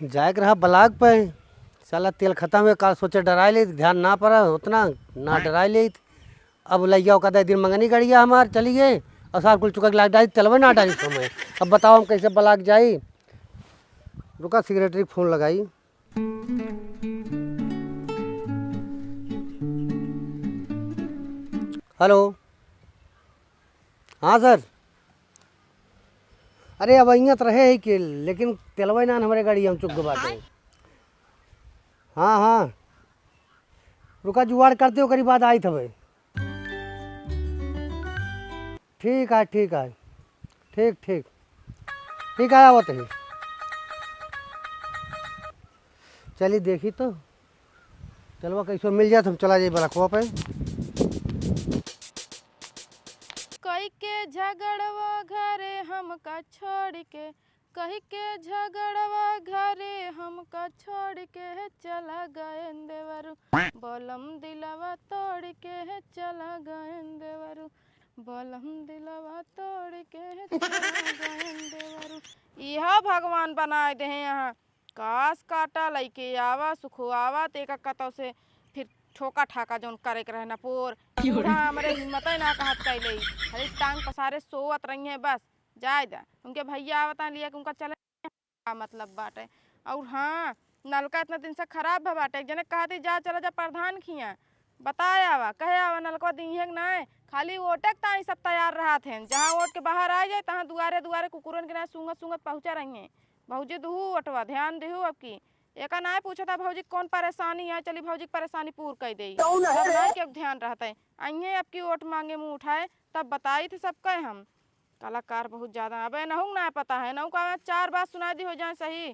जाए रहा ब्लाक पे साला तेल खत्म है काल सोचे डरा ले ध्यान ना पड़ा उतना ना डरा ले। अब लैया का दिन मंगनी गड़िया हमार चली गए और सार कुल चुका लाग डाली तेलवे ना डाली समय। अब बताओ हम कैसे ब्लाक जाई। रुका सेक्रेटरी फोन लगाई। हेलो हाँ सर। अरे अब अइया तो रहे ही कि लेकिन तेलवे ना हमारे गाड़ी हम चुक बाटे। हाँ हाँ रुका जुगाड़ करते हो करीब बाद आई थे। ठीक है ठीक है ठीक ठीक ठीक है आवत ही। चलिए देखी तो चलवा कैसे मिल जाए तो हम चला जाए बलखवा पे। कई के झगड़वा घरे हमका छोड़ के कही के झगड़वा घरे हमका छोड़ के चला गए देवरू बलम दिलवा तोड़ के चला गए देवरू बलम दिलवा तोड़ के चला गए देवरू। यह भगवान बनाए दे यहाँ कास काटा लैके आवा सुखुआवा तेका कतौ से फिर ठोका ठाका जोन करे के रहना पोर बूढ़ा हमरे हिम्मत ना कहत कैले हरी टांग पसारे सोवत रही है बस जाए दा उनके भैया आवता लिया कि उनका चले का मतलब बाटे। और हाँ नलका इतना दिन से खराब है बाटे जने कहती जा चला जा प्रधान खिया बताया आवा कहे आवा नलका दी है ना खाली वोटे ताई सब तैयार रहा थे जहाँ वोट के बाहर आ जाए तहाँ दुआरे दुआरे कुकुरन के ना सूंगत सूंगत पहुँचा रही है। भौजी दूँ वटवा ध्यान देहू अब की एक ना पूछा था भौजी कौन परेशानी है चली भौजी परेशानी पूर कर दी के ध्यान रहता है अइए अब की वोट मांगे मुँह उठाए तब बताई थे सब कहे हम कलाकार बहुत ज्यादा अब नहू ना पता है नहू का 4 बात सुना दी हो जाए सही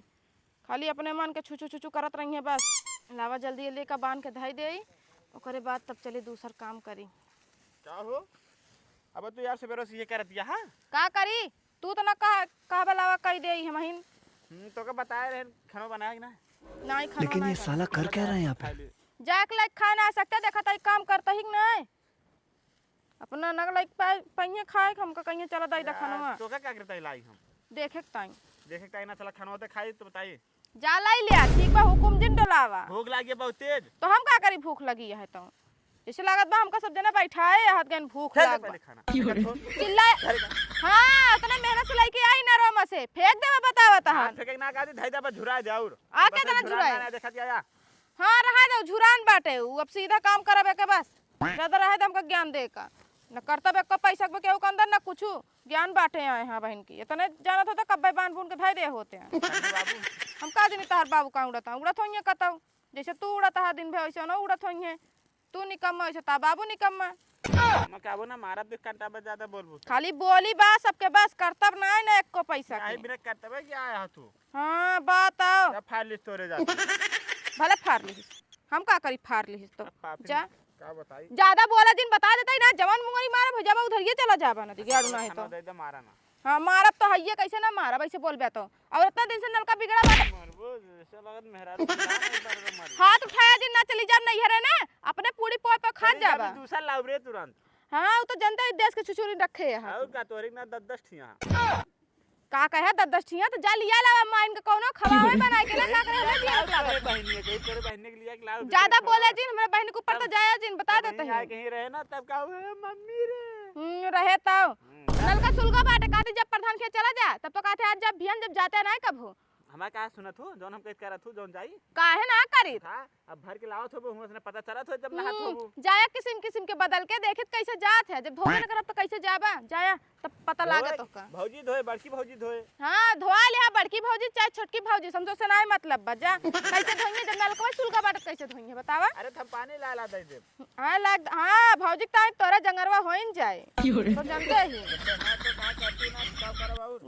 खाली अपने मन के छुचू छुचू करत रही है बस लावा जल्दी लेकर बांध के धाई दे ओकरे बाद तब चले दूसर काम करी। क्या हो अब तो यार सवेरे से ये कह रही है का करी तू तो ना कहा बलावा कर दे हमहिन तो का बताया रहे खाना बनाया कि ना नहीं खाना लेकिन ये साला कर क्या रहा है यहाँ पे। जाके लाइक खा ना सकते देखा था काम करता ही नहीं अपना नग लाइक पहिए खाए हमका कहीं चला दाई खाना तो क्या करता है लाई हम देखे ताई ना चला खाना होते खाई तो बताइए जा लाई लिया ठीक बा हुकुम जिन डोलावा भूख लगी बहुत तेज तो हम का करी भूख लगी है तो जैसे लागत बा हमका सब जना बैठाए हाथ गन भूख लाग चिल्ला हां उतना मेहनत से लेके आई ना रोमा से फेंक देबे बतावा ता फेंक ना का दी धाई दबा झुरा दे और आके तना झुराए देखा दिया हां रहा दो झुरान बाटे अब सीधा काम करबे के बस ज्यादा रहे तो हमका ज्ञान दे का न कर्तव्य का पैसा के केहू के अंदर न कुछ ज्ञान बांटे आए हैं बहन की इतने जानत होता कब्बे बांध बून के धाई दे होते हैं हम का दिन तहर बाबू का उड़ता उड़त होइए कतौ जैसे तू उड़ता है दिन भर वैसे न उड़त होइए तू निकम्मा वैसे ता बाबू निकम्मा मैं कहबो ना मारा दे घंटा बस ज्यादा बोलबो खाली बोली बा सबके बस कर्तव्य ना है ना एक को पैसा आई बिना कर्तव्य क्या आया तू हां बताओ या फाड़ लिस तोरे जा भले फाड़ ली हम का करी फाड़ ली तो जा का बताई ज्यादा बोला दिन बता देता ही ना जवान मुंगरी मारा भजाबा उधर ये चला जाबा ना दिगाड़ू ना है तो दे दे मारा ना हां मारब तो हइये कैसे ना मारब ऐसे बोलबे तो और इतना दिन से नलका बिगड़ा बा मरबो जैसे लगत मेहरारू हाथ उठाया दिन ना चली जाब नहीं हरे ना अपने पूरी पोय पे खा जाबा दूसरा लावरे तुरंत हां वो तो जनता देश के छुछुरी रखे है और का तोरी ना 10 ठिया का कहे 10 ठिया तो जा लिया ला माइन के कोनो खवावे बना के ना का करे हमें दिया तेरे बहनी के तेरे बहनी के लिए एक लाव ज्यादा बोले जिन हमरा बहन के ऊपर तो जाया जिन बता देते हैं कहीं रहे ना तब का मम्मी रे रहे तब नलका सुलगा बाटे काटी जब प्रधान के चला जा तब तो कहते आज जब भियन जब जाते ना कब हो हमारा का सुनत हो जोन हम कह करत हो जोन जाई काहे ना करी हां अब भर के लावत हो हुआ से पता चलत हो जब नहात हो जाया किस्म किस्म के बदल के देखित कैसे जात है जब धोबे न करब तो कैसे जाबा जाया तब पता लागे तो का भौजी धोए बड़की भौजी धोए हां धोआ ले बड़की भौजी चाहे छोटकी भौजी समझो से ना मतलब बजा कैसे धोइए जब नलका सुलगा बाटे कैसे धोइए बतावा अरे हम पानी ला दे दे हां लाग हां भौजी ताई तोरा जंगरवा होइन जाए तो जानते ही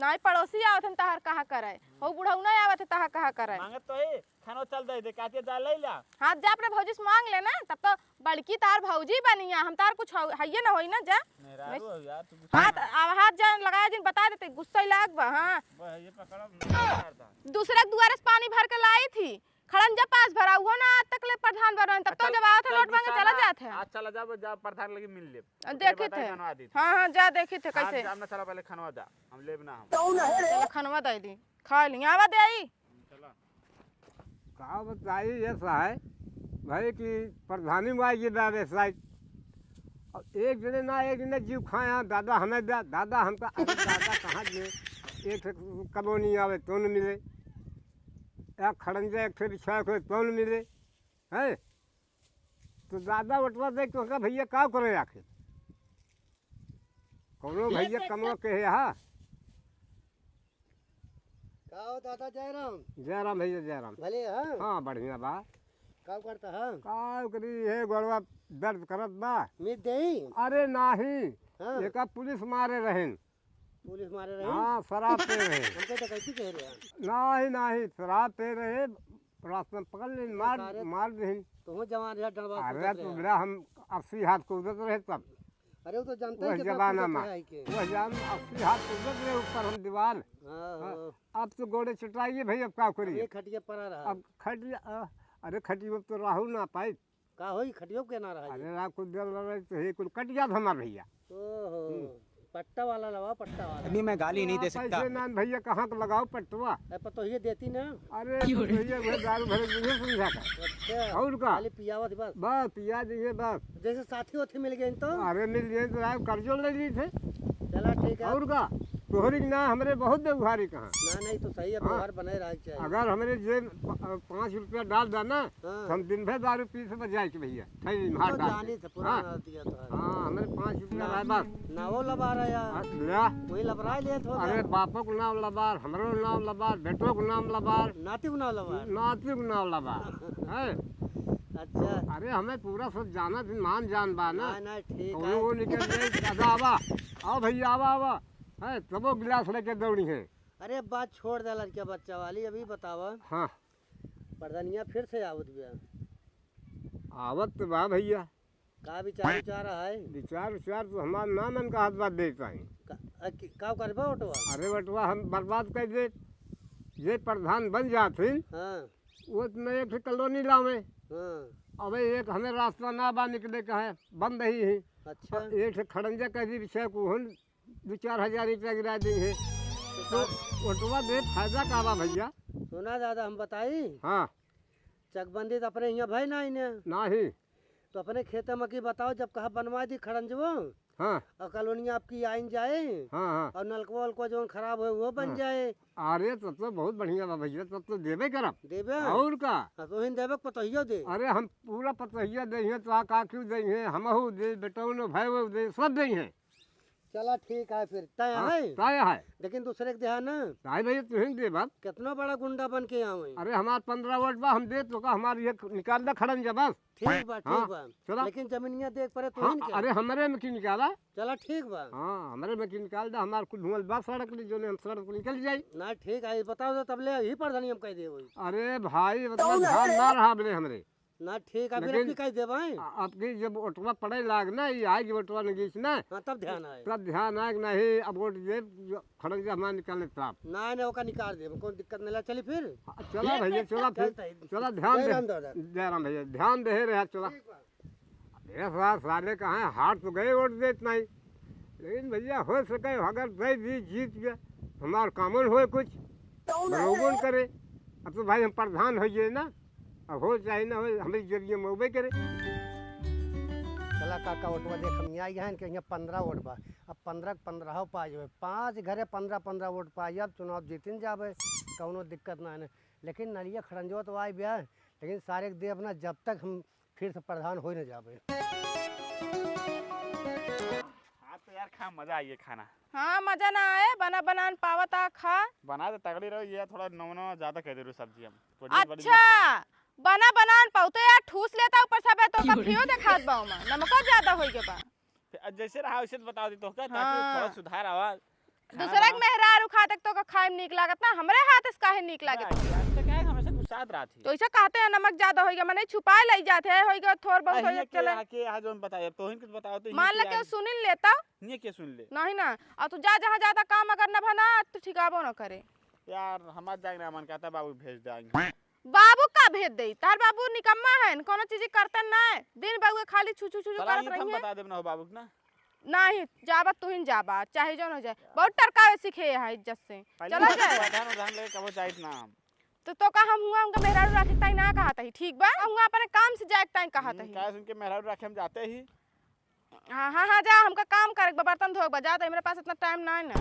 नहीं पड़ोसी आवत हम तहार कहा करे हो बुढ़ऊ नहीं आवत तहार कहा करे मांगत तो है खानो चल दे काटे जा ले ला हां जा अपने भौजी से मांग लेना तब तो बड़की तार भौजी बनिया हम तार कुछ हइये ना होई ना जा मेहरारू यार तू हाथ जान लगाया जिन बता देते गुस्सा लाग बा हां ये पकड़ो दूसरे द्वारे से पानी भर के लाई थी खड़न जब पास भरा हुआ ना आज तक ले प्रधान बनवान तब तो जब आया था लौट मांगे चला जाते हैं आज चला जा प्रधान लगे मिल ले देखे थे हां हां जा देखे थे कैसे हमने चला पहले खनवा जा हम लेब ना चल खनवा दे दी खा ली आवा दे आई चला का बताइए ऐसा है भाई कि प्रधानी में आइए दादा साहब और एक जने ना एक जने जीव खाया दादा हमें दादा हमका अरे दादा कहाँ दे एक कलोनी आवे तो न मिले एक खड़ंजा एक बिछा कोई तो न मिले है तो दादा उठवा दे तो भैया का करे आखिर कौनो भैया कमो के है हाँ का हो दादा जयराम जयराम भैया जयराम भले हाँ हाँ बढ़िया बा काम करता हाँ का करी है गोड़वा दर्द करत बा मीत दे अरे नाही हाँ एक पुलिस मारे रहें पुलिस मारे रहे हाँ शराब पे रहे हमको तो कैसी कह रहे हैं नाही नाही शराब पे रहे रास्ते में पकड़ ले सारे- मार दे तो हूँ जवान रहा डरवा अरे तो बेटा हम 80 हाथ कूदत रहे तब अरे वो तो जानते वह हैं कि जमाना में है के वह जान 80 हाथ कूदत रहे ऊपर हम दीवार हाँ हाँ अब तो गोड़े चटाइए भाई अब क्या करिए ये खटिया पड़ा रहा अब खटिया अरे खटिया तो राहु ना पाई का होई खटियो के ना रहा अरे रात कुछ देर लगे तो ये कुल कट जात हमार भैया ओहो पट्टा वाला लगा पट्टा वाला अभी मैं गाली नहीं दे सकता। पैसे ना भैया कहाँ को लगाओ पटवा पर तो ये देती ना अरे तो भैया वो दारू भरे मुझे समझा कर अच्छा और का खाली पियावत बस बस पिया दीजिए बस जैसे साथी होती मिल गए तो अरे मिल जाए तो आप कर्जो ले ली थे चला ठीक है और का तोहरी ना हमरे बहुत देवहारी कहाँ ना नहीं तो सही है व्यवहार बनाए रहना चाहिए अगर हमारे जेब 5 रुपया डाल देना हाँ। तो हम दिन भर दारू पी से बजाए के भैया थैली में हाथ तो डाल जानी के। था पुराना दिया तो है हाँ हमारे 5 रुपया रहा बस ना वो लबा रहा यार ला वही लबरा ले तो अरे बापो को नाम लबार हमरो नाम लबार बेटो को नाम लबार नाती को ना लबा नाती को नाम लबार है अच्छा अरे हमें पूरा सब जाना थी मान जान बा ना ना ना ठीक और है वो निकल गए दादा आवा आओ भैया आवा आवा है तब वो गिलास लेके दौड़ी है अरे बात छोड़ दे लड़किया बच्चा वाली अभी बतावा हाँ प्रधानिया फिर से आवत गया आवत तो बा भैया का विचार विचार है विचार विचार तो हमारा नाम इनका हाथ बात देता है का करबा ओटवा अरे बटवा हम बर्बाद कर दे ये प्रधान बन जाते हाँ वो तो एक कॉलोनी लावे हाँ अब एक हमें रास्ता ना बा निकले का है बंद ही है अच्छा एक से खड़ंजा का भी विषय को हुन 2-4 हजार रुपया गिरा देंगे तो ओटवा दे फायदा का बा भैया सुना दादा हम बताई हाँ चकबंदी तो अपने यहाँ भाई ना इन्हें नहीं तो अपने खेत में की बताओ जब कहा बनवा दी खड़ंजवो हाँ और कॉलोनी आपकी आइन जाए हाँ हाँ और नलकवा वलकवा जो खराब हो वो बन जाए अरे तब तो बहुत बढ़िया बा भैया तब तो देवे करब देवे और का हाँ, तो हिन देवे पतहियो दे अरे हम पूरा पतहिया देंगे तो का क्यों देंगे हमहू दे बेटौनो भाई दे सब देंगे चला ठीक है फिर तय हाँ, है ताया है लेकिन दूसरे के ध्यान ना ताई भैया तुम दे बात कितना बड़ा गुंडा बन के यहाँ हुई अरे हमारे 15 वोट बा हम दे तो का हमारी ये निकाल दे खड़न जा बस ठीक बा हाँ, ठीक बा चला। लेकिन जमीनिया देख पड़े तो हाँ, हिन के अरे हमारे में की निकाला चला ठीक बा हाँ हमारे में की निकाल दे हमारे कुछ धुआं बस सड़क ली जो ने हम सड़क को निकल जाए ना ठीक है बताओ तो तब ले ही प्रधानी हम कह दे वही अरे भाई मतलब ध्यान ना रहा बोले हमरे ना ठीक है फिर लेकिन- अपनी कह दे भाई आपकी जब ओटवा पड़े लाग ना ये आएगी ओटवा नगीच ना हाँ तब ध्यान आए तब ध्यान आए कि नहीं अब वोट दे खड़क जा हमारे निकालने तब ना ना ओका निकाल दे कोई दिक्कत नहीं ला चली फिर चला भैया चला फिर चलता है। चला ध्यान जयराम दे दादा। जयराम भैया ध्यान दे रहे चला ये साले कहाँ हैं, हार तो गए वोट दे इतना ही लेकिन भैया हो सके अगर दे दी जीत गए हमारा कामन हो कुछ बरोबर करे अब तो भाई हम प्रधान होइए ना अब हो चाहे ना हो हमें जरिए मोबे करे चला काका वोटवा देख हम यहाँ हैं कि यहाँ 15 वोट बा अब 15 पा जाए 5 घरे 15 वोट पाई अब चुनाव जीतिन जावे कौनो दिक्कत ना है लेकिन नलिया खड़ंजो तो आए ब्याह लेकिन सारे दे अपना जब तक हम फिर से प्रधान हो न जावे हाँ तो यार खा मजा आई है खाना हाँ मजा ना आए बना बनान पावता खा बना तो तगड़ी रहो ये थोड़ा नमूना ज्यादा कह दे रही सब्जी हम थोड़ी बड़ी अच्छा बना बनान पाउते यार ठूस लेता ऊपर सब है तो कफियो देखात बाऊ में नमक ज्यादा होई के बा फिर जैसे रहा वैसे तो बता दी तो क्या ताकि हाँ। थोड़ा सुधार आवा दूसरा के मेहरारू खाते तो का खाए में नीक लागत ना हमरे हाथ से काहे नीक लागत तो क्या है हमेशा गुस्सात रहा थी तो ऐसा कहते हैं नमक ज्यादा होई गया मैंने छुपाए ले जाते हैं होई गया थोड़ बहुत हो चले आके आज हम बताए तो इनको बताओ तो मान ले के सुनिल लेता ये क्या सुन ले नहीं ना और तू जा जहाँ ज्यादा काम अगर न बना तो ठिकाबो न करे यार हमारा जाग रहा मन कहता बाबू भेज देंगे बाबू का भेज दे तार बाबू निकम्मा है कोनो चीज करते ना है दिन बाबू खाली छू छू छू चला करत ये हम रही है बता देब ना हो बाबू ना नहीं जाबा तू ही जाबा चाहे जो न जाए बहुत टरकावे सीखे है इज्जत से चला जाए धान धान लगे कबो चाहिए ना तो का हम हुआ उनका मेहरारू रखे ताई ना कहा तही ठीक बा हुआ अपने काम से जाए ताई कहा तही क्या सुन के मेहरारू रखे हम जाते ही। हाँ जा हमका काम करे बर्तन धोए बजा दे मेरे पास इतना टाइम ना है ना।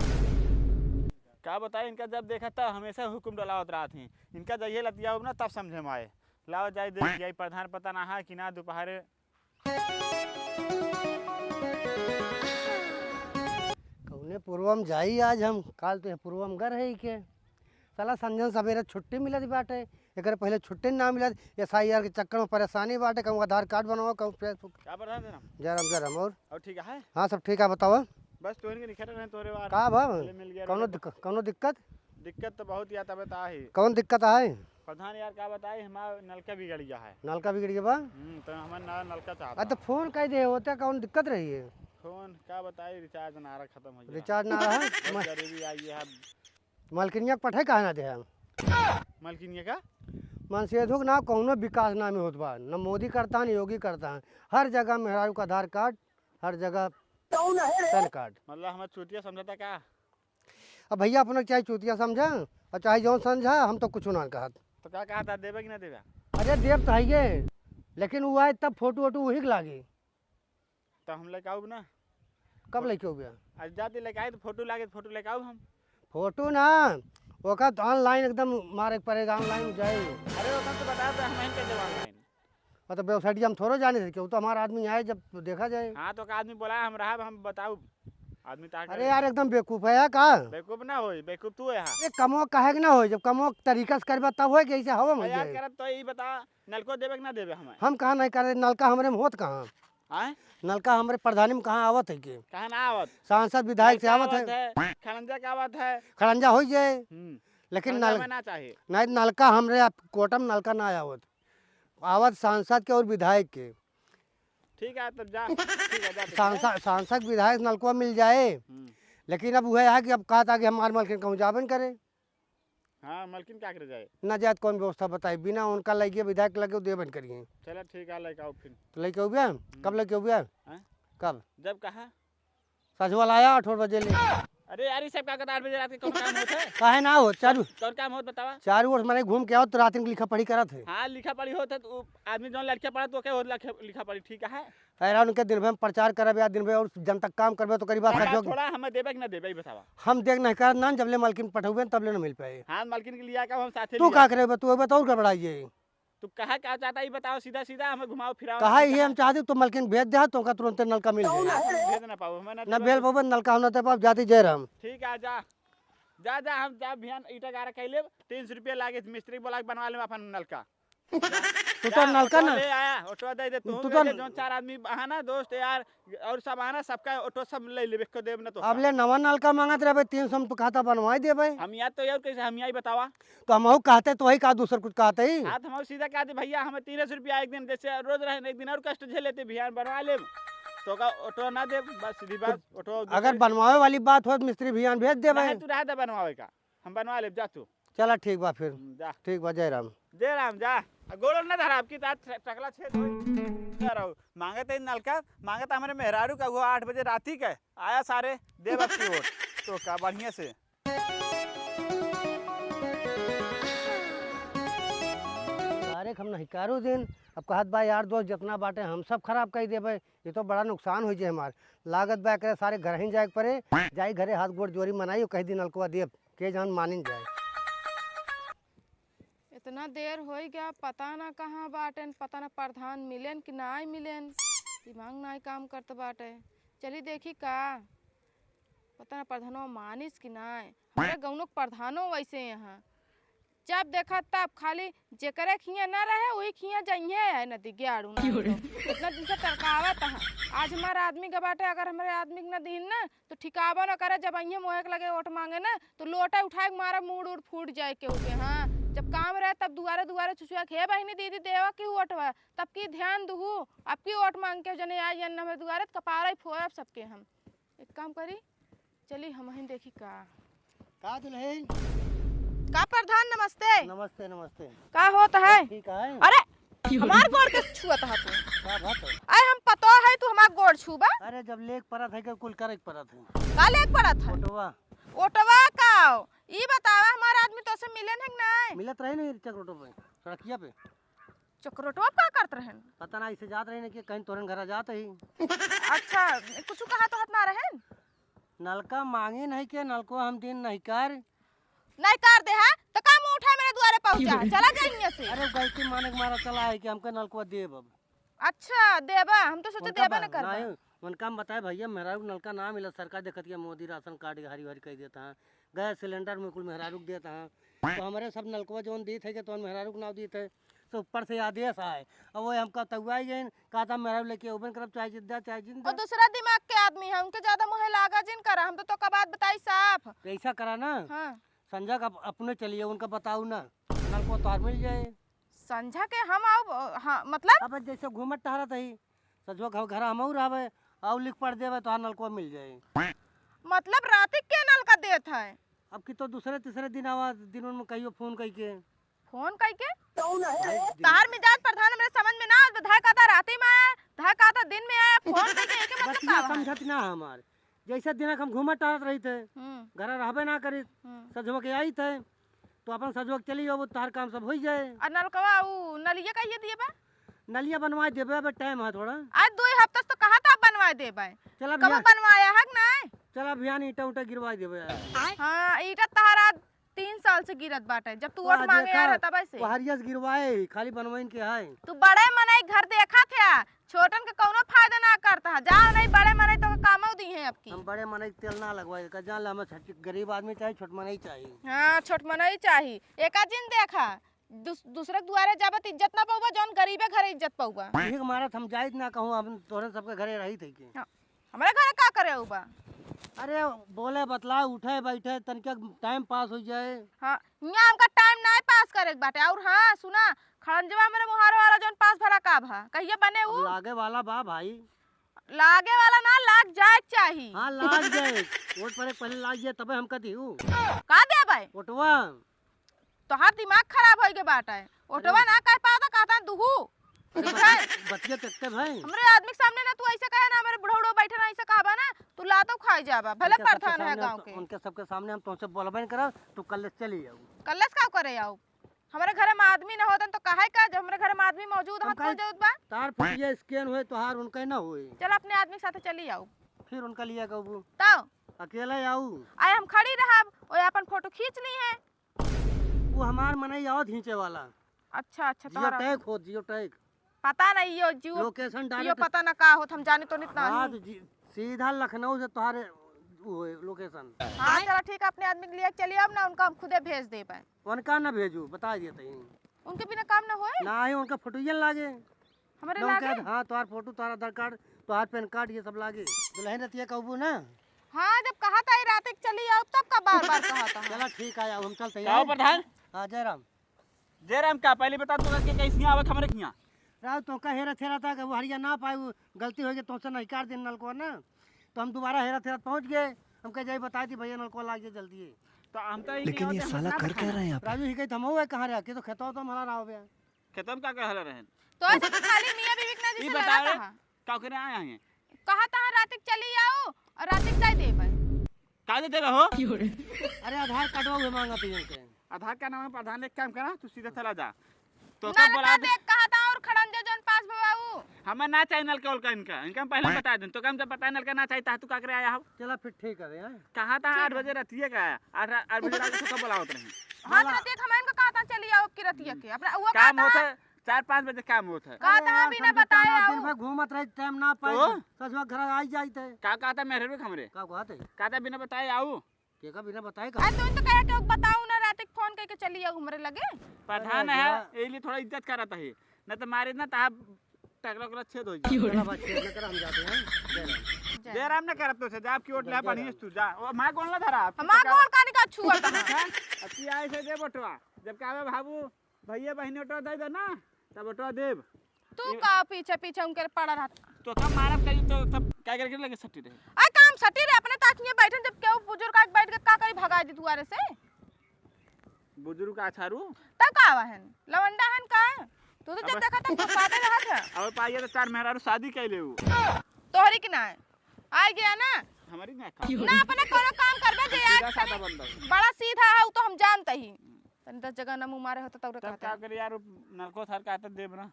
क्या बताए इनका जब देखा था हमेशा हुक्म डलावत रहा थी इनका जइए लतिया ना तब समझे में आए लाओ जाए देख जाए प्रधान पता ना है कि ना दोपहर कौने पूर्वम जाई आज हम काल तो पूर्वम घर है के साला संजन सवेरे छुट्टी मिलत बाटे एक पहले छुट्टी ना मिलत SIR के चक्कर में परेशानी बाटे कहूँ आधार कार्ड बनवाओ कहूँ फेसबुक क्या प्रधान देना जरम और ठीक है हाँ सब ठीक है बताओ बस तोहन के निखर रहे तोरे वार का बा मिल गया कौनो दिक्कत दिक्कत तो बहुत या तब है कौन दिक्कत है प्रधान यार क्या बताए हमारा नलका बिगड़ गया है नलका बिगड़ गया बा तो हमारा नया नलका चाहता तो फोन कह दे होता कौन दिक्कत रही है फोन क्या बताए रिचार्ज ना रहा खत्म हो गया रिचार्ज ना रहा बहुत गरीबी आई है मालकिनिया के पठे कहा ना दे हम मलकिनिया का मन से धुक ना कौनो विकास ना में होत बा न मोदी करता न योगी करता है हर जगह मेहरारू का आधार कार्ड हर जगह पैन कार्ड मतलब हमें चूतिया समझता क्या अब भैया अपना चाहे चूतिया समझा और चाहे जौन समझा हम तो कुछ ना कहत तो क्या कहा था देवे कि ना देवे अरे देव तो है लेकिन वो आए तब फोटो वोटो वही के लागी तो हम लेके आऊ ना कब लेके हो गया आज जाते लेके आए तो फोटो लागे तो फोटो लेके आऊ हम फोटो ना ओका तो ऑनलाइन एकदम मारे के पड़ेगा ऑनलाइन जाए अरे वो तो बता दो हम कैसे ऑनलाइन और तो वेबसाइट हम थोड़ा जाने थे क्यों तो हमारा आदमी आए जब देखा जाए हाँ तो का आदमी बोला हम रहा हम बताऊ आदमी ताकि अरे यार एकदम बेवकूफ़ है का बेवकूफ ना होई बेवकूफ तू है यहाँ ये कमो कहे कि ना हो जब कमो तरीका से करबा तब हो कि ऐसे हवा में यार जाए करत तो यही बता नलको देवे कि ना देवे हमें हम कहाँ नहीं करे नलका हमारे में होत कहाँ आए नलका हमारे प्रधानी में कहाँ आवत है के कहा ना आवत सांसद विधायक से आवत है खड़ंजा का आवत है खड़ंजा हो जाए लेकिन खड़ंजा नल में ना चाहिए नहीं नलका हमरे कोटम नलका ना आवत आवत सांसद के और विधायक के ठीक है तब जा ठीक है जा सांसद विधायक नलका मिल जाए लेकिन अब वह है कि अब कहा था कि हमारे मालकिन कहूँ जाबन करे हाँ मलकिन क्या करे जाए न जात कौन व्यवस्था बताई बिना उनका लगे विधायक लगे देबन करिए चलो ठीक है लेके आओ फिर तो लेके हो गया कब लेके हो गया हाँ? कब जब कहा सजवाल आया 8 बजे ले अरे यार ये सब का 8 बजे रात के कौन काम होता है काहे ना हो चारू कौन काम होता बतावा चारू ओर मैंने घूम के आओ तो रात में लिखा पढ़ी करा थे हाँ लिखा पढ़ी होता तो आदमी जो लड़कियां पढ़ा तो क्या हो लिखा पढ़ी ठीक है हैरान उनके दिन भर हम प्रचार करबे दिन भर और जनता काम करबे तो करीब थोड़ा हमें देवे कि ना देवे बतावा हम देख नहीं कर ना जब ले मालकिन पठौबे तब ले ना मिल पाए हाँ मालकिन के लिया का हम साथे तू का करे तू बताओ गड़बड़ाइए तू कहा क्या चाहता है बताओ सीधा सीधा हमें घुमाओ फिराओ कहा ये हम चाहते तो मालकिन भेज दे तो का तुरंत नलका मिल जाए भेज ना पाओ हमें ना भेल बाबा नलका हम ना ते पाप जाती जय राम ठीक है जा जा जा हम जा बिहान ईटा गारा कैले 300 रुपया लागे मिस्त्री बोला बनवा ले अपन नलका तू तो नलका ना ले आया ऑटो दे दे तू तू तो तो- जो 4 आदमी आना दोस्त यार और सब आना सबका ऑटो सब ले लेबे को देब ना तो अब ले नवा नलका मांगत रहे 300 हम तो खाता बनवाई देबे हम यार तो यार कैसे हम यही बतावा तो हम कहते तो वही का दूसर कुछ कहते ही हाथ हम सीधा कह दे भैया हमें 300 रुपया एक दिन जैसे रोज रहे एक दिन और कष्ट झेल लेते बिहान बनवा ले तो का ऑटो ना दे बस सीधी बात ऑटो अगर बनवावे वाली बात हो तो मिस्त्री भियान भेज देबे नहीं, तू रह दे बनवावे का हम बनवा ले जा तू चला ठीक बा फिर जा ठीक बा जय राम जय राम जा गोड़ ना धरा आपकी तात टकला छेद होई जा रहो मांगे थे नलका मांगे था हमारे मेहरारू का वो 8 बजे राती का आया सारे देव आपकी वोट तो का बढ़िया से अरे हम नहीं कारो दिन अब कहत बा यार दोस्त जितना बाटे हम सब खराब कर देबे ये तो बड़ा नुकसान हो जाए हमार लागत बा करे सारे घर ही जाए के पड़े जाई घरे हाथ गोड़ जोरी मनाई कह दिन नलकवा देव के जान मानिन जाए इतना देर हो गया पता ना कहाँ बाटन पता ना प्रधान मिलेन कि ना मिलेन दिमाग ना काम करते बाटे चली देखी का पता ना प्रधानों मानिस कि ना हमारे गाँव प्रधानों वैसे यहाँ जब देखा तब खाली जेकरे खिया ना रहे वही खिया जाइए है नदी ग्यारू ना इतना दिन से टरकावत है आज हमारा आदमी के बाटे अगर हमारे आदमी के ना दिन ना तो ठिकावा ना करे जब अइये मोहे के लगे वोट मांगे ना तो लोटा उठाए के मारा मूड उड़ फूट जाए के उके हाँ जब काम रहे तब दुआरे दुआरे चुचुआ के बहनी दीदी देवा की वोट हुआ तब की ध्यान दूँ अब की वोट मांग के जने आई जन हमारे दुआरे कपारा ही फोड़ब सबके हम एक काम करी चली हम ही देखी का दुल्हन का प्रधान नमस्ते नमस्ते नमस्ते का होता है ठीक है अरे हमार गोड़ के छुअत है तू का बात है अरे हम पतो है तू हमार गोड़ छुबा अरे जब लेक परत है के कुल करे परत है का लेक पड़त है फोटोवा ओटवा का ई बतावा हमार आदमी तो से मिले न नहीं है? मिलत रहे नहीं चक्रोटो पे सड़किया पे। चक्रोटवा का करत रहन? पता ना ऐसे जात रहे कि कहीं तोरन घर जात ही। अच्छा कुछ कहा तो हत ना रहन? नलका मांगे नहीं के नलको हम दिन नहीं कर। नहीं कर दे है तो काम उठा मेरे द्वारे पहुंचा चला जाइए से। अरे गलती माने के मारा चला है कि हमका नलको देब अब। अच्छा देबा, हम तो सोचे उनका देबा न बा- करबा। नहीं, उनका हम बताए भैया मेहरारू नलका ना मिला सरकार देखत है मोदी राशन कार्ड हरी हरी कह देता है गैस सिलेंडर में कुल मेहरारू के देता है तो हमारे सब नलकवा जो दी थे तो मेहरारू के नाव दी थे तो ऊपर से आदेश आए अब वो हमका तगुआई गए कहा था मेहरारू लेके ओबन करब चाहे जिद्दा चाहे और जिंदा दूसरा दिमाग के आदमी है उनके ज्यादा मुहे लागा जिन करा, हम तो का बात बताई साफ। तो ऐसा करा ना हाँ संजय का अपने चलिए उनका बताऊ ना नलको तार मिल जाए। समझा के हम आओ। हाँ मतलब अब जैसे घूमत टहरत ही सजो घर हम रहे आओ लिख पढ़ देवे तो नलको मिल जाए। मतलब रात के नल का देत है? अब की तो दूसरे तीसरे दिन आवा दिन में कहियो फोन कही के फोन कई के तार मिजाज प्रधान मेरे समझ में ना धाय कहता रात में आया, धाय कहता दिन में आया, फोन कई के एके मतलब बतिया का है? समझत ना हमार जैसे दिन हम घूमत टहरत रही थे घर रहबे ना करी सजो के आई थे तो अपन सजो के चली वो तार काम सब हो जाए। और नलकवा उ नलिया कहिए दिए बा? नलिया बनवा देबे अब टाइम है थोड़ा। आज 2 हफ्ता से तो कहा था बनवा देबा, चला कब भैया बनवाया है कि नहीं? चला अभियान ईटा उटा गिरवा देबे। हाँ ईटा तहरा 3 साल से गिरत बाटे जब तू वोट मांगे आ रहा तब से। वो हरियस गिरवाए खाली बनवाइन के है। तू बड़े मनई घर देखा था छोटन के कोनो फायदा ना करता है, जा नहीं बड़े मनई तो काम दी है आपकी। हम बड़े मनई तेल ना लगवाए का जान ला हमें गरीब आदमी चाहिए छोट मनई चाहिए। हाँ छोट मनई चाहिए एक दिन देखा दूसरे द्वारे जाबत इज्जत ना पाऊबा जौन गरीबे घरे इज्जत पाऊबा। ठीक मारत हम जाइत ना कहूँ हम तोरे सबके घरे रही थे कि हमारे घरे का करे उबा? अरे बोले बतला उठे बैठे तनिका टाइम पास हो जाए। हाँ यहाँ हमका टाइम ना पास करे के बाटे। और हाँ सुना खड़ंजवा मेरे मुहारो वाला जौन पास भरा का भा कहिए बने अब उ लागे वाला बा भाई। लागे वाला ना लाग जाए चाहिए। हाँ लाग जाए वोट पर पहले लाग जाए तबे हम कदी हूँ का दे भाई वोटवा। तो हर दिमाग खराब होई के बात है ओटवा ना कह पाता कहता दुहू ठीक है। बतिया तकते भाई हमरे आदमी के सामने ना तू ऐसे कहे ना मेरे बुढ़ौड़ो बैठे ना ऐसे कहबा ना तू लातो खाई जाबा भले उनके सबके प्रधान है सामने गांव के। उनके सबके सामने हम तुमसे बोलबे करा तो कल चली जाऊ। कल्लस का करे आओ हमारे घर में आदमी ना होतन तो काहे का जब हमारे घर में आदमी मौजूद हम हाथ काहे- मौजूद बा तार फटिया स्कैन हुए तो हार उनका ना हुए चल अपने आदमी के साथ चली आओ फिर उनका लिया कहू ताओ अकेला आऊ। आए हम खड़ी रहब ओए अपन फोटो खींच ली है। वो हमार मनई आओ खींचे वाला अच्छा अच्छा जियो तोहरा टैग हो जियो टैग पता नहीं यो जीव लोकेशन यो डाले पता ना का होत हम जाने तो नहीं हाँ नहीं। तो सीधा लखनऊ से तुम्हारे लोकेशन। हाँ चला ठीक है अपने आदमी के लिए चलिए अब ना उनका हम खुदे भेज दे पाए उनका ना भेजू बता दिए तही उनके बिना काम ना होए ना ही उनका फोटोयन लागे हमारे ना लागे। उनका हाँ तुम्हार फोटो तुम्हारा आधार कार्ड तुम्हार पैन कार्ड ये सब लागे दुल्हन रतिया कहबू ना। हाँ जब कहा था रात तक चली आओ तब का बार बार कहा था। चला ठीक है हम चलते क्या प्रधान हाँ जयराम जयराम का पहले बता तू के कैसी आवत हमरे खिया राव तो का हेरा थेरा था कि वो हरिया ना पाए वो गलती हो गई तुमसे नहीं काट दिन नलको ना तो हम दोबारा हेरा थेरा पहुंच गए हम कह जाए बता दी भैया नलको लाग जाए जल्दी है। तो हम तो लेकिन ये साला कर क्या रहे हैं आप? राजू ही कही हम हुए कहाँ रहे तो खेतो तो हमारा रहा हो खत्म का कहला रहन तो ऐसे तो खाली मियां बीवी के ई नजर से बता लड़ा था का करे आए हैं कहा था रात तक चली आओ और रात तक जाए दे पाए। का देते रहो अरे आधार कार्ड वो मांगा थी उनके आधार का नाम है प्रधान एक काम करा तू सीधा चला जा तो नल कब बोला का देख कहा था और खड़ंजे जौन पास बाबू हमें ना चाहिए नल का उनका इनका हम पहले बता दें तो कम जब पता नल का ना चाहिए तू का करे आया हो चला फिर ठीक है यार कहा था 8 बजे रतिये का आया 8 बजे रात को कब बोलावत रहे हाँ तो देख हम इनका कहा था चली आओ की रतिया के अपना वो कहा काम था होता 4-5 बजे काम होता है कहा था बिना बताए आओ। दिन भर घूमत रहे टाइम ना पाए तो? सजवा घर आई जाते का कहा था मेरे हमरे का कहते कहा था बिना बताए आऊ के का बिना बताए अरे तो इनको कहे कि बताओ ना रात तक फोन करके चली आओ हमरे लगे। प्रधान है इसलिए थोड़ा इज्जत करता है न तो मारे ना ता टकला छेद हो जाए चला बात छेद न कर हम जाते हैं जयराम। जयराम ने करत तो से जा की ओट ले पानी तू जा ओ मां कौन ला धरा हमार कौन कानी का छुआ था अति आए से दे बटवा जब कावे बाबू भैया बहनी ओटवा दे दे ना तब ओटवा देब तू का पीछे पीछे उनके पड़ा रहा तो कब मारब करी तो तब क्या करके लगे सट्टी रहे आ काम सटी रे अपने ताकिए बैठन जब केहू बुजुर्ग आके बैठ के का करी भगा दी दुआरे से बुजुर्ग का छारू तब का हन लवंडा हन का तू तो जब देखा था फसादे रहत है और पाइए तो 4 मेहरारू शादी कैले उ तोहरी के ना आ गया ना हमारी ना ना अपने कोनो काम करबे जे सीधा साधा बंदा है। बड़ा सीधा है उ तो हम जानते ही तनी 10 जगह ना मुंह मारे होता तब तब कहते क्या करी यार नलको थर का देव ना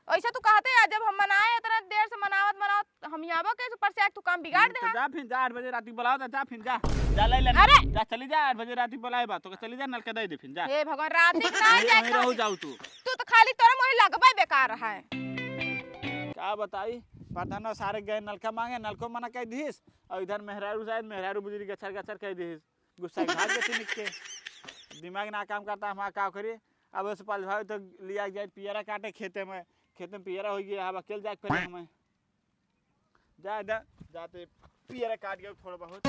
ऐसा तू कहते यार जब हम मनाए इतना देर से मनावत हम यहाँ के ऊपर से तू काम बिगाड़ दे तो जा फिर जा 8 बजे रात बुलाओ जा फिर जा ले ले अरे! जा चली जा 8 बजे रात बुलाए बात तो चली जा नलका दे दे फिर जा हे भगवान रात दिन ना जाए वहीं रहो जाओ तू तू तो खाली तोरा मोहि लगबे बेकार है क्या बताई प्रधान सारे गए नलका मांगे नलको मना कह दीस और इधर मेहरारू शायद मेहरारू बुजुर्ग गचर गचर कह दीस गुस्सा भाग के निक के दिमाग ना काम करता हम का करिए अब उस पाल भाई तो लिया जाए पियरा काटे खेते में पियरा हो गया अब अकेले जाके पहले हमें जा जाते पियरा काट गया थोड़ा बहुत